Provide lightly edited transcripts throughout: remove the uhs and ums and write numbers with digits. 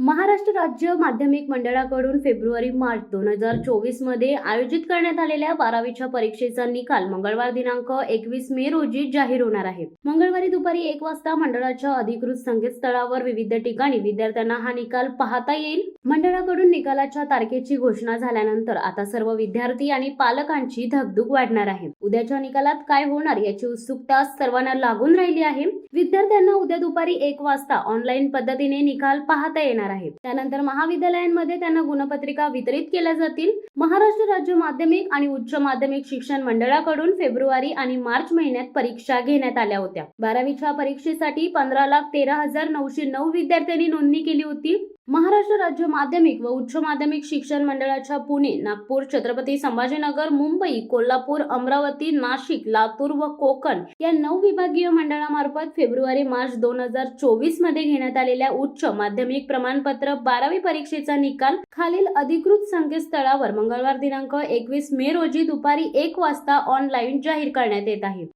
महाराष्ट्र राज्य माध्यमिक मंडळाकडून फेब्रुवारी-मार्च 2024 मध्ये आयोजित करण्यात आलेल्या 12वीच्या परीक्षेचा निकाल मंगळवार दिनांक 21 मे रोजी जाहीर होणार आहे। मंगळवारी दुपारी 1 वाजता मंडळाच्या अधिकृत संकेतस्थळावर विविध ठिकाणी विद्यार्थ्यांना हा निकाल पाहता येईल। मंडळाकडून निकालाच्या तारखेची घोषणा झाल्यानंतर आता सर्व विद्यार्थी आणि पालकांची धगधग वाढणार आहे। उद्याच्या निकालात काय होणार याची उत्सुकता सर्वांना लागून राहिली आहे। विद्यार्थ्यांना उद्या दुपारी 1 वाजता ऑनलाईन पद्धतीने निकाल पाहता येणार आहे। त्यानंतर महाविद्यालयांमध्ये त्यांना गुणपत्रिका वितरित केल्या जातील। महाराष्ट्र राज्य माध्यमिक आणि उच्च माध्यमिक शिक्षण मंडळाकडून फेब्रुवारी आणि मार्च महिन्यात परीक्षा घेण्यात आल्या होत्या। 12वीच्या परीक्षेसाठी 15,13,909 विद्यार्थ्यांनी नोंदणी केली होती। महाराष्ट्र राज्य माध्यमिक व उच्च माध्यमिक शिक्षण मंडळाच्या पुणे, नागपूर, छत्रपती संभाजीनगर, मुंबई, कोल्हापूर, अमरावती, नाशिक, लातूर व कोकण या 9 विभागीय मंडळामार्फत फेब्रुवारी-मार्च 2024 मध्ये घेण्यात आलेल्या उच्च माध्यमिक प्रमाणपत्र 12वी परीक्षेचा निकाल खालील अधिकृत संकेतस्थळावर मंगळवार दिनांक 21 मे रोजी दुपारी 1 वाजता ऑनलाईन जाहीर करण्यात येत आहे।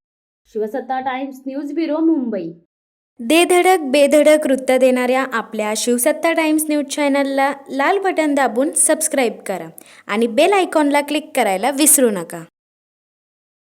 शिवसत्ता टाइम्स न्यूज ब्युरो, मुंबई। दे धडक बेधडक वृत्त देणाऱ्या आपल्या शिवसत्ता टाइम्स न्यूज चॅनलला लाल बटन दाबून सबस्क्राईब करा आणि बेल आयकॉनला क्लिक करायला विसरू नका।